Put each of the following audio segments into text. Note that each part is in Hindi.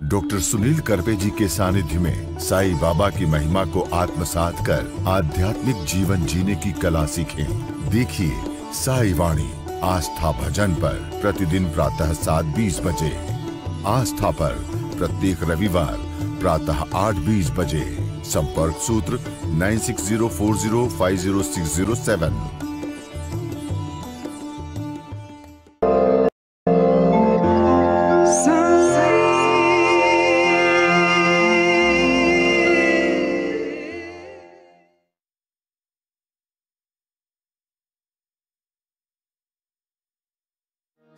डॉक्टर सुनील करपे जी के सानिध्य में साईं बाबा की महिमा को आत्मसात कर आध्यात्मिक जीवन जीने की कला सीखें। देखिए साईं वाणी आस्था भजन पर प्रतिदिन प्रातः 7:20 बजे, आस्था पर प्रत्येक रविवार प्रातः 8:20 बजे। संपर्क सूत्र 9604050607।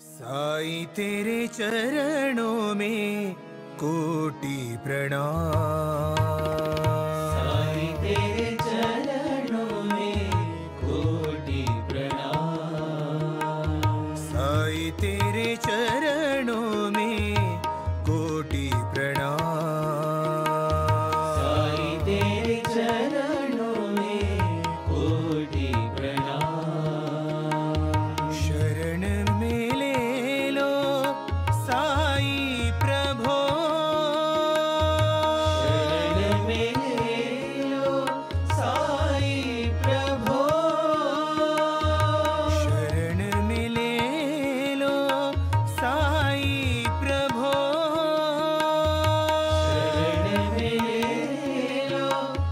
साईं तेरे चरणों में कोटि प्रणाम। साईं तेरे चरणों में कोटि प्रणाम। साईं तेरे चरणों में कोटि प्रणाम। साईं तेरे चरणों में कोटि प्रणाम। शरण में ले लो साईं प्रभो। शरण में ले लो साईं प्रभो। शरण में ले लो साईं प्रभो। शरण में ले लो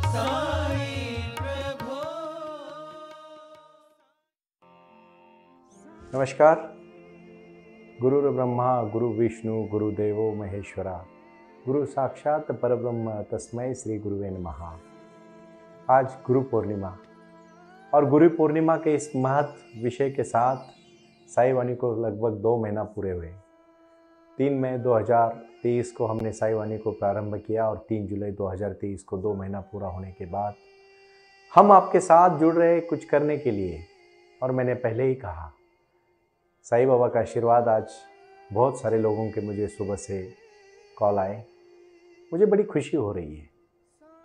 साईं प्रभो। नमस्कार। गुरुर् ब्रह्मा गुरु विष्णु गुरुदेवो महेश्वरा, गुरु साक्षात परब्रह्म तस्मै श्री गुरुवे नमः। आज गुरु पूर्णिमा और गुरु पूर्णिमा के इस महत्व विषय के साथ साईं वाणी को लगभग 2 महीना पूरे हुए। 3 मई 2023 को हमने साईं वाणी को प्रारंभ किया और 3 जुलाई 2023 को 2 महीना पूरा होने के बाद हम आपके साथ जुड़ रहे कुछ करने के लिए। और मैंने पहले ही कहा, साईं बाबा का आशीर्वाद आज बहुत सारे लोगों के मुझे सुबह से कॉल आए। मुझे बड़ी खुशी हो रही है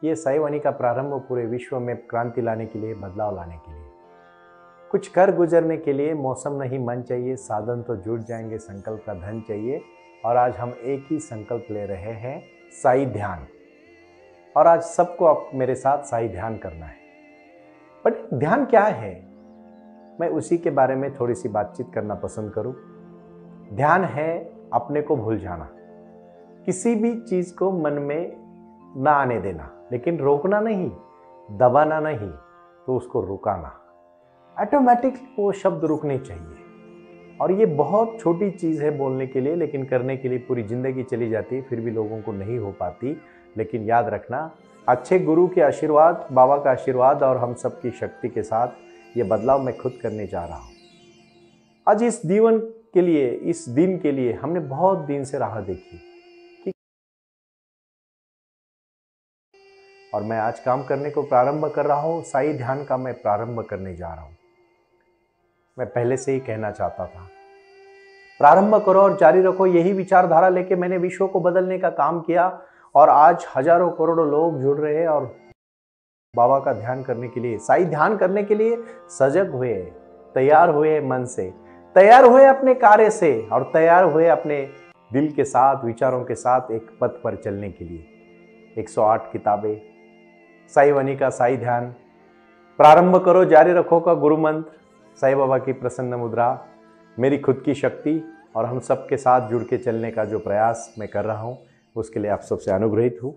कि ये साईं वाणी का प्रारंभ पूरे विश्व में क्रांति लाने के लिए, बदलाव लाने के लिए, कुछ कर गुजरने के लिए मौसम नहीं मन चाहिए, साधन तो जुट जाएंगे, संकल्प का धन चाहिए। और आज हम एक ही संकल्प ले रहे हैं, साईं ध्यान। और आज सबको आप मेरे साथ साईं ध्यान करना है। बट ध्यान क्या है, मैं उसी के बारे में थोड़ी सी बातचीत करना पसंद करूं। ध्यान है अपने को भूल जाना, किसी भी चीज को मन में ना आने देना, लेकिन रोकना नहीं, दबाना नहीं, तो उसको रुकाना। ऑटोमेटिक वो शब्द रुकने चाहिए। और ये बहुत छोटी चीज है बोलने के लिए, लेकिन करने के लिए पूरी जिंदगी चली जाती है, फिर भी लोगों को नहीं हो पाती। लेकिन याद रखना, अच्छे गुरु के आशीर्वाद, बाबा का आशीर्वाद और हम सबकी शक्ति के साथ ये बदलाव मैं खुद करने जा रहा हूँ। आज इस जीवन के लिए, इस दिन के लिए हमने बहुत दिन से राह देखी कि और मैं आज काम करने को प्रारंभ कर रहा हूँ। साईं ध्यान का मैं प्रारंभ करने जा रहा हूँ। मैं पहले से ही कहना चाहता था, प्रारंभ करो और जारी रखो। यही विचारधारा लेके मैंने विश्व को बदलने का काम किया और आज हजारों करोड़ों लोग जुड़ रहे हैं और बाबा का ध्यान करने के लिए, साईं ध्यान करने के लिए सजग हुए, तैयार हुए, मन से तैयार हुए, अपने कार्य से, और तैयार हुए अपने दिल के साथ, विचारों के साथ एक पथ पर चलने के लिए। 108 किताबें, साईं वाणी का साईं ध्यान, प्रारंभ करो जारी रखो का गुरु मंत्र, साईं बाबा की प्रसन्न मुद्रा, मेरी खुद की शक्ति और हम सबके साथ जुड़ के चलने का जो प्रयास मैं कर रहा हूँ, उसके लिए आप सबसे अनुग्रहित हूँ।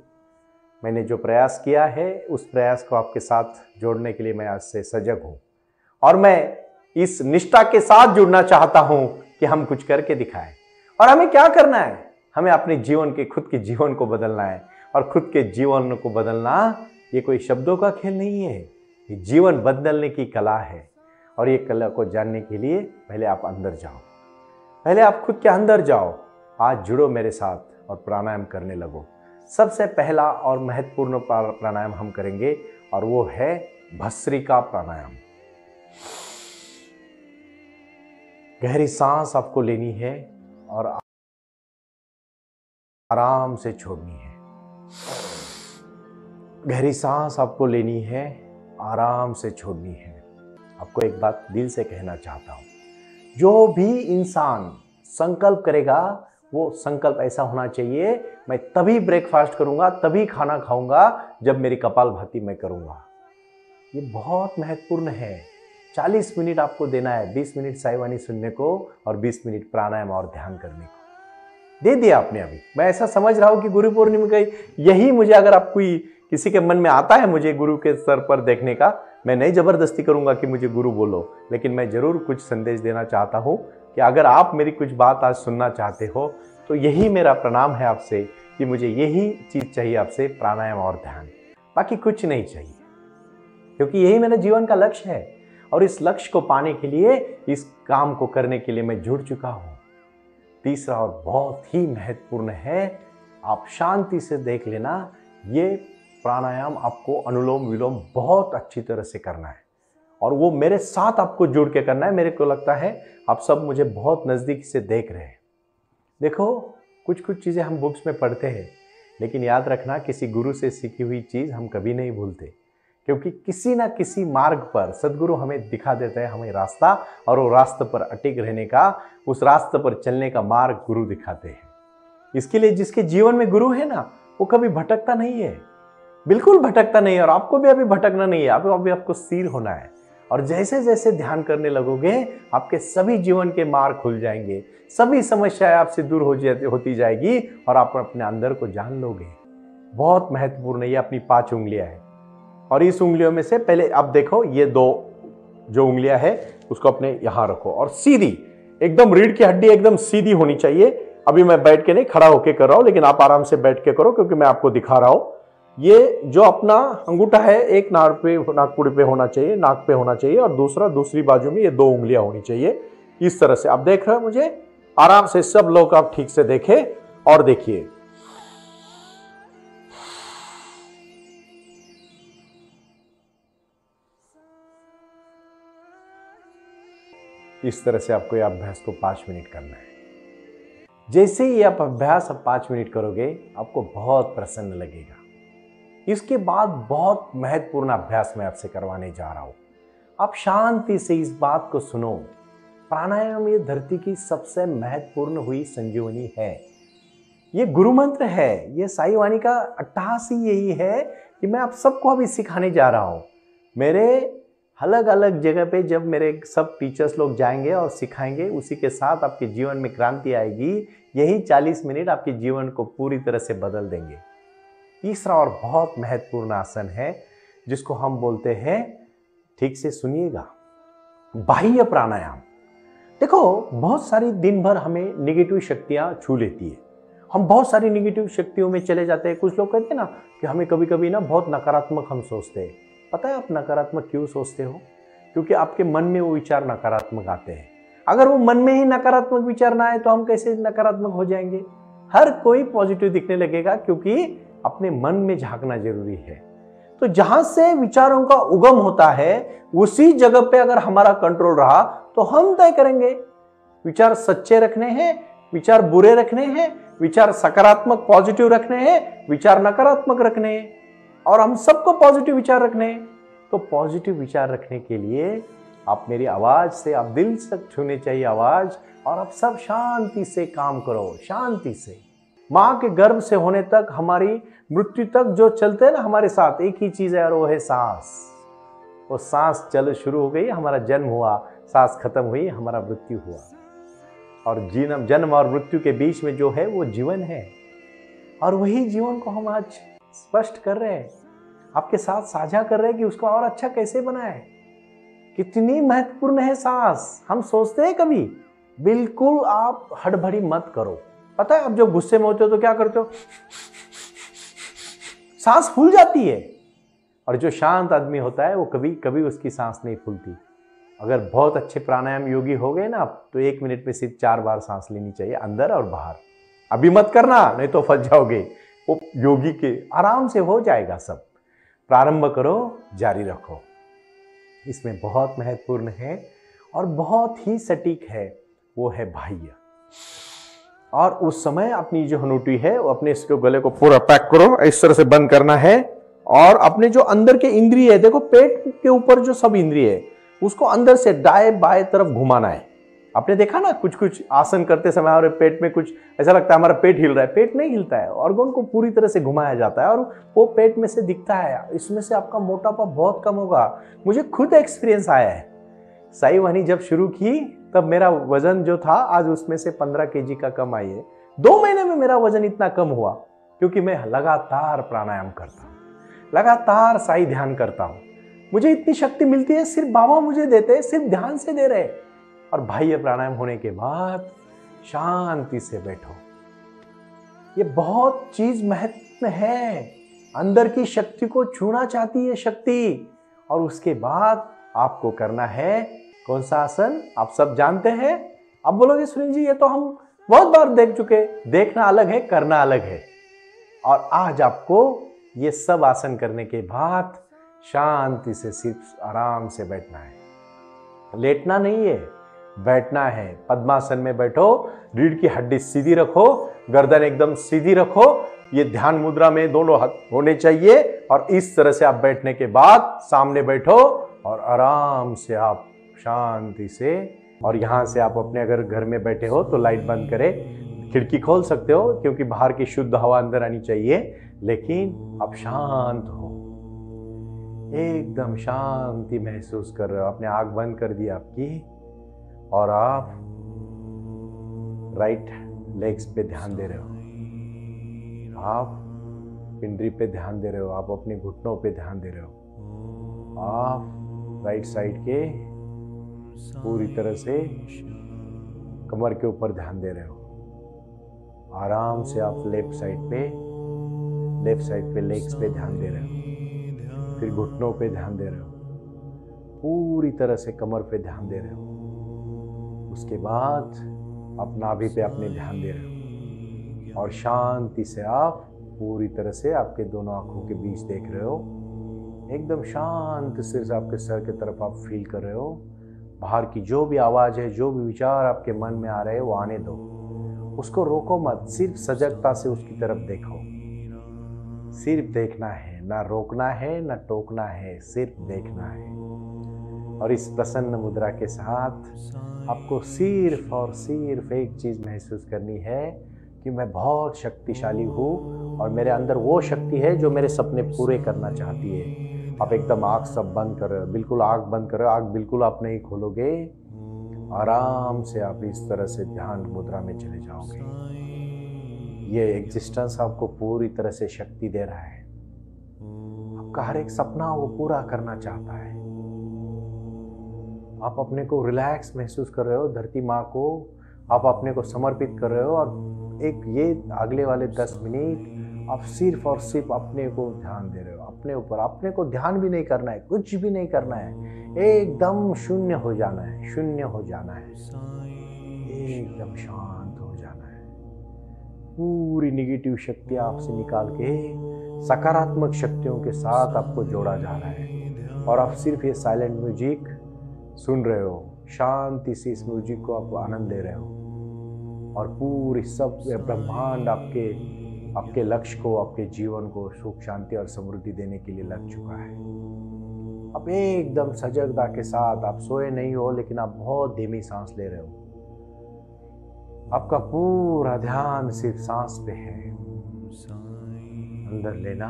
मैंने जो प्रयास किया है उस प्रयास को आपके साथ जोड़ने के लिए मैं आज से सजग हूँ। और मैं इस निष्ठा के साथ जुड़ना चाहता हूँ कि हम कुछ करके दिखाएं। और हमें क्या करना है, हमें अपने जीवन के, खुद के जीवन को बदलना है। और खुद के जीवन को बदलना ये कोई शब्दों का खेल नहीं है, ये जीवन बदलने की कला है। और ये कला को जानने के लिए पहले आप अंदर जाओ, पहले आप खुद के अंदर जाओ। आज जुड़ो मेरे साथ और प्राणायाम करने लगो। सबसे पहला और महत्वपूर्ण प्राणायाम हम करेंगे और वो है भस्त्रिका प्राणायाम। गहरी सांस आपको लेनी है और आराम से छोड़नी है। गहरी सांस आपको लेनी है, आराम से छोड़नी है। आपको एक बात दिल से कहना चाहता हूं, जो भी इंसान संकल्प करेगा वो संकल्प ऐसा होना चाहिए, मैं तभी ब्रेकफास्ट करूंगा, तभी खाना खाऊंगा जब मेरी कपालभाति मैं करूंगा। ये बहुत महत्वपूर्ण है। 40 मिनट आपको देना है, 20 मिनट साई वाणी सुनने को और 20 मिनट प्राणायाम और ध्यान करने को दे दिया आपने। अभी मैं ऐसा समझ रहा हूं कि गुरु पूर्णिमा का यही मुझे, अगर आप कोई किसी के मन में आता है मुझे गुरु के स्तर पर देखने का, मैं नहीं जबरदस्ती करूंगा कि मुझे गुरु बोलो, लेकिन मैं जरूर कुछ संदेश देना चाहता हूं कि अगर आप मेरी कुछ बात आज सुनना चाहते हो तो यही मेरा प्रणाम है आपसे कि मुझे यही चीज चाहिए आपसे, प्राणायाम और ध्यान, बाकी कुछ नहीं चाहिए, क्योंकि यही मेरा जीवन का लक्ष्य है। और इस लक्ष्य को पाने के लिए, इस काम को करने के लिए मैं जुड़ चुका हूं। तीसरा और बहुत ही महत्वपूर्ण है, आप शांति से देख लेना, ये प्राणायाम आपको अनुलोम विलोम बहुत अच्छी तरह से करना है और वो मेरे साथ आपको जुड़ के करना है। मेरे को लगता है आप सब मुझे बहुत नजदीक से देख रहे हैं। देखो, कुछ कुछ चीजें हम बुक्स में पढ़ते हैं, लेकिन याद रखना किसी गुरु से सीखी हुई चीज हम कभी नहीं भूलते, क्योंकि किसी ना किसी मार्ग पर सदगुरु हमें दिखा देता है हमें रास्ता, और वो रास्ते पर अटिक रहने का, उस रास्ते पर चलने का मार्ग गुरु दिखाते हैं। इसके लिए जिसके जीवन में गुरु है ना, वो कभी भटकता नहीं है, बिल्कुल भटकता नहीं है। और आपको भी अभी भटकना नहीं है, अभी आपको स्थिर होना है। और जैसे जैसे ध्यान करने लगोगे, आपके सभी जीवन के मार्ग खुल जाएंगे, सभी समस्याएं आपसे दूर होती जाएगी और आप अपने अंदर को जान लोगे। बहुत महत्वपूर्ण है। ये अपनी 5 उंगलियां है और इस उंगलियों में से पहले आप देखो, ये 2 जो उंगलियां है उसको अपने यहां रखो और सीधी एकदम रीढ़ की हड्डी एकदम सीधी होनी चाहिए। अभी मैं बैठ के नहीं, खड़ा होके कर रहा हूं, लेकिन आप आराम से बैठ के करो, क्योंकि मैं आपको दिखा रहा हूं। ये जो अपना अंगूठा है, एक नाकपुड़ी पे होना चाहिए, नाक पे होना चाहिए, और दूसरी बाजू में ये 2 उंगलियां होनी चाहिए। इस तरह से आप देख रहे हो मुझे, आराम से सब लोग आप ठीक से देखें और देखिए। इस तरह से आपको ये अभ्यास को 5 मिनट करना है। जैसे ही आप अभ्यास 5 मिनट करोगे, आपको बहुत प्रसन्न लगेगा। इसके बाद बहुत महत्वपूर्ण अभ्यास मैं आपसे करवाने जा रहा हूं। आप शांति से इस बात को सुनो। प्राणायाम ये धरती की सबसे महत्वपूर्ण हुई संजीवनी है। ये गुरु मंत्र है। ये साई वाणी का अट्टहास ही यही है कि मैं आप सबको अभी सिखाने जा रहा हूं। मेरे अलग अलग जगह पे जब मेरे सब टीचर्स लोग जाएंगे और सिखाएंगे, उसी के साथ आपके जीवन में क्रांति आएगी। यही 40 मिनट आपके जीवन को पूरी तरह से बदल देंगे। तीसरा और बहुत महत्वपूर्ण आसन है, जिसको हम बोलते हैं, ठीक से सुनिएगा, बाह्य प्राणायाम। देखो, बहुत सारी दिन भर हमें निगेटिव शक्तियां छू लेती है। हम बहुत सारी निगेटिव शक्तियों में चले जाते हैं। कुछ लोग कहते हैं ना कि हमें कभी कभी ना बहुत नकारात्मक हम सोचते हैं। पता है आप नकारात्मक क्यों सोचते हो? क्योंकि आपके मन में वो विचार नकारात्मक आते हैं। अगर वो मन में ही नकारात्मक विचार ना आए तो हम कैसे नकारात्मक हो जाएंगे? हर कोई पॉजिटिव दिखने लगेगा, क्योंकि अपने मन में झांकना जरूरी है। तो जहां से विचारों का उगम होता है, उसी जगह पे अगर हमारा कंट्रोल रहा तो हम तय करेंगे विचार सच्चे रखने हैं, विचार बुरे रखने हैं, विचार सकारात्मक पॉजिटिव रखने हैं, विचार नकारात्मक रखने हैं, और हम सबको पॉजिटिव विचार रखने हैं। तो पॉजिटिव विचार रखने के लिए आप मेरी आवाज से, आप दिल से छूने चाहिए आवाज, और आप सब शांति से काम करो। शांति से मां के गर्भ से होने तक, हमारी मृत्यु तक जो चलते हैं ना हमारे साथ, एक ही चीज है और वो है सांस। वो सांस चल शुरू हो गई, हमारा जन्म हुआ, सांस खत्म हुई, हमारा मृत्यु हुआ। और जन्म और मृत्यु के बीच में जो है वो जीवन है, और वही जीवन को हम आज स्पष्ट कर रहे हैं, आपके साथ साझा कर रहे हैं कि उसको और अच्छा कैसे बनाए। कितनी महत्वपूर्ण है सांस, हम सोचते हैं कभी? बिल्कुल आप हड़बड़ी मत करो। पता है आप जब गुस्से में होते हो तो क्या करते हो? सांस फूल जाती है। और जो शांत आदमी होता है वो कभी कभी उसकी सांस नहीं फूलती। अगर बहुत अच्छे प्राणायाम योगी हो गए ना, तो 1 मिनट में सिर्फ 4 बार सांस लेनी चाहिए, अंदर और बाहर। अभी मत करना, नहीं तो फंस जाओगे। वो योगी के आराम से हो जाएगा सब। प्रारंभ करो, जारी रखो। इसमें बहुत महत्वपूर्ण है और बहुत ही सटीक है, वो है बाह्य। और उस समय अपनी जो हनूटी है वो अपने इसके गले को पूरा पैक करो, इस तरह से बंद करना है। और अपने जो अंदर के इंद्रिय है, देखो पेट के ऊपर जो सब इंद्रिय है, उसको अंदर से दाएं बाएं तरफ घुमाना है। आपने देखा ना कुछ कुछ आसन करते समय हमारे पेट में कुछ ऐसा लगता है हमारा पेट हिल रहा है, पेट नहीं हिलता है, ऑर्गन को पूरी तरह से घुमाया जाता है और वो पेट में से दिखता है। इसमें से आपका मोटापा बहुत कम होगा। मुझे खुद एक्सपीरियंस आया है। साई वाणी जब शुरू की तब मेरा वजन जो था आज उसमें से 15 kg का कम आई है। 2 महीने में मेरा वजन इतना कम हुआ क्योंकि मैं लगातार प्राणायाम करता हूँ, लगातार साई ध्यान करता हूँ। मुझे इतनी शक्ति मिलती है, सिर्फ बाबा मुझे देते हैं, सिर्फ ध्यान से दे रहे। और बाह्य प्राणायाम होने के बाद शांति से बैठो। ये बहुत चीज महत्व है। अंदर की शक्ति को छूना चाहती है शक्ति। और उसके बाद आपको करना है कौन सा आसन आप सब जानते हैं। अब बोलोगे सुनील जी ये तो हम बहुत बार देख चुके। देखना अलग है, करना अलग है। और आज आपको ये सब आसन करने के बाद शांति से सिर्फ आराम से बैठना है। लेटना नहीं है, बैठना है। पद्मासन में बैठो, रीढ़ की हड्डी सीधी रखो, गर्दन एकदम सीधी रखो। ये ध्यान मुद्रा में दोनों हाथ होने चाहिए। और इस तरह से आप बैठने के बाद सामने बैठो और आराम से आप शांति से। और यहाँ से आप अपने अगर घर में बैठे हो तो लाइट बंद करें, खिड़की खोल सकते हो क्योंकि बाहर की शुद्ध हवा अंदर आनी चाहिए। लेकिन आप शांत हो, एकदम शांति महसूस कर रहे हो। आपने आंख बंद कर दी आपकी और आप राइट लेग्स पे ध्यान दे रहे हो, आप पिंडली पे ध्यान दे रहे हो, आप अपने घुटनों पे ध्यान दे रहे हो। आप राइट साइड के पूरी तरह से कमर के ऊपर ध्यान दे रहे हो। आराम से आप लेफ्ट साइड पे लेग्स पे ध्यान दे रहे हो, फिर घुटनों पे ध्यान दे रहे हो, पूरी तरह से कमर पे ध्यान दे रहे हो। उसके बाद आप नाभि पे अपने ध्यान दे रहे हो और शांति से आप पूरी तरह से आपके दोनों आंखों के बीच देख रहे हो। एकदम शांत सिर से आपके सर की तरफ आप फील कर रहे हो। बाहर की जो भी आवाज है, जो भी विचार आपके मन में आ रहे हैं वो आने दो, उसको रोको मत। सिर्फ सजगता से उसकी तरफ देखो। सिर्फ देखना है, ना रोकना है ना टोकना है, सिर्फ देखना है। और इस प्रसन्न मुद्रा के साथ आपको सिर्फ और सिर्फ एक चीज महसूस करनी है कि मैं बहुत शक्तिशाली हूँ और मेरे अंदर वो शक्ति है जो मेरे सपने पूरे करना चाहती है। आप एकदम आँख सब बंद कर रहे हो, बिल्कुल आँख बंद कर रहे हो, आँख बिल्कुल आप नहीं खोलोगे। आराम से आप इस तरह से ध्यान मुद्रा में चले जाओगे। ये एग्जिस्टेंस आपको पूरी तरह से शक्ति दे रहा है। आपका हर एक सपना वो पूरा करना चाहता है। आप अपने को रिलैक्स महसूस कर रहे हो, धरती माँ को आप अपने को समर्पित कर रहे हो। और एक ये अगले वाले 10 मिनट आप सिर्फ और सिर्फ अपने को ध्यान दे रहे हो, अपने ऊपर। अपने को ध्यान भी नहीं करना है, कुछ भी नहीं करना है, एकदम शून्य हो जाना है, शून्य हो जाना है, एकदम शांत हो जाना है। पूरी निगेटिव शक्ति आपसे निकाल के सकारात्मक शक्तियों के साथ आपको जोड़ा जा रहा है। और आप सिर्फ ये साइलेंट म्यूजिक सुन रहे हो, शांति से इस म्यूजिक को आप आनंद दे रहे हो। और पूरी सब ब्रह्मांड आपके लक्ष्य को, आपके जीवन को सुख शांति और समृद्धि देने के लिए लग चुका है। अब एकदम सजगता के साथ, आप सोए नहीं हो लेकिन आप बहुत धीमी सांस ले रहे हो। आपका पूरा ध्यान सिर्फ सांस पे है। अंदर लेना,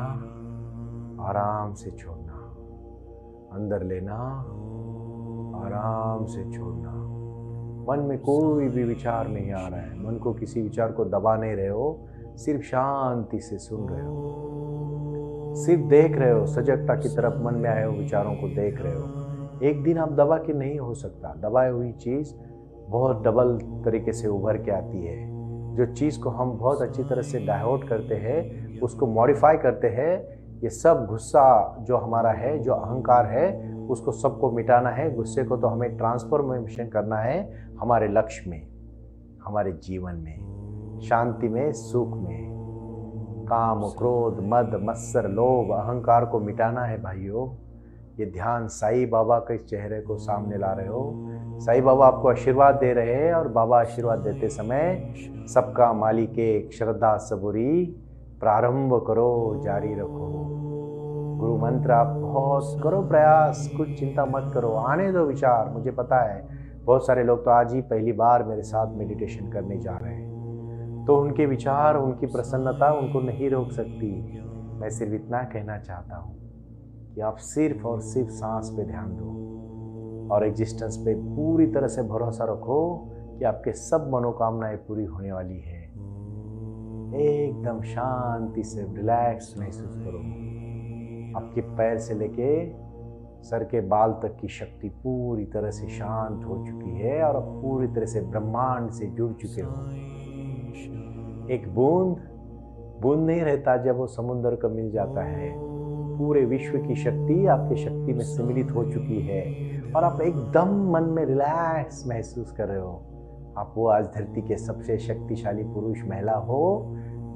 आराम से छोड़ना, अंदर लेना, आराम से छोड़ना। मन में कोई भी विचार नहीं आ रहा है, मन को किसी विचार को दबा नहीं रहे हो, सिर्फ शांति से सुन रहे हो, सिर्फ देख रहे हो, सजगता की तरफ मन में आए हो विचारों को देख रहे हो। एक दिन आप दबा के नहीं हो सकता। दबाई हुई चीज़ बहुत डबल तरीके से उभर के आती है। जो चीज़ को हम बहुत अच्छी तरह से डाइवर्ट करते हैं, उसको मॉडिफाई करते हैं। ये सब गुस्सा जो हमारा है, जो अहंकार है, उसको सबको मिटाना है। गुस्से को तो हमें ट्रांसफॉर्मेशन करना है हमारे लक्ष्य में, हमारे जीवन में, शांति में, सुख में। काम, क्रोध, मद, मत्सर, लोभ, अहंकार को मिटाना है भाइयों। ये ध्यान साईं बाबा के चेहरे को सामने ला रहे हो। साईं बाबा आपको आशीर्वाद दे रहे हैं और बाबा आशीर्वाद देते समय सबका मालिक एक, श्रद्धा सबूरी, प्रारंभ करो, जारी रखो। गुरु मंत्र आप बहुत करो प्रयास, कुछ चिंता मत करो, आने दो विचार। मुझे पता है बहुत सारे लोग तो आज ही पहली बार मेरे साथ मेडिटेशन करने जा रहे हैं, तो उनके विचार, उनकी प्रसन्नता उनको नहीं रोक सकती। मैं सिर्फ इतना कहना चाहता हूँ कि आप सिर्फ और सिर्फ सांस पे ध्यान दो और एग्जिस्टेंस पे पूरी तरह से भरोसा रखो कि आपके सब मनोकामनाएं पूरी होने वाली है। एकदम शांति से रिलैक्स महसूस करो। आपके पैर से लेके सर के बाल तक की शक्ति पूरी तरह से शांत हो चुकी है और आप पूरी तरह से ब्रह्मांड से जुड़ चुके हो। एक बूंद नहीं रहता जब वो समुद्र को मिल जाता है। पूरे विश्व की शक्ति आपकी शक्ति में सम्मिलित हो चुकी है और आप एकदम मन में रिलैक्स महसूस कर रहे हो। आप वो आज धरती के सबसे शक्तिशाली पुरुष महिला हो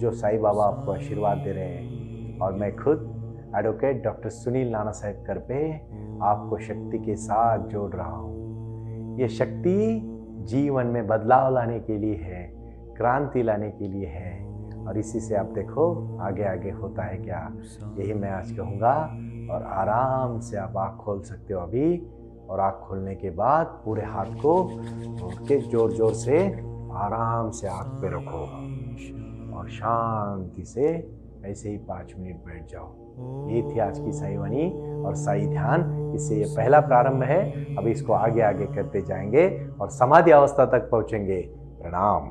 जो साईं बाबा आपको आशीर्वाद दे रहे हैं। और मैं खुद एडवोकेट डॉक्टर सुनील नाना साहेब करपे आपको शक्ति के साथ जोड़ रहा हूँ। ये शक्ति जीवन में बदलाव लाने के लिए है, क्रांति लाने के लिए है। और इसी से आप देखो आगे आगे होता है क्या, यही मैं आज कहूँगा। और आराम से आप आँख खोल सकते हो अभी, और आँख खोलने के बाद पूरे हाथ को जोड़ के जोर जोर से आराम से आँख पे रखो और शांति से ऐसे ही 5 मिनट बैठ जाओ। ये थी आज की साई वाणी और साई ध्यान। इससे ये पहला प्रारंभ है। अभी इसको आगे आगे करते जाएंगे और समाधि अवस्था तक पहुँचेंगे। प्रणाम।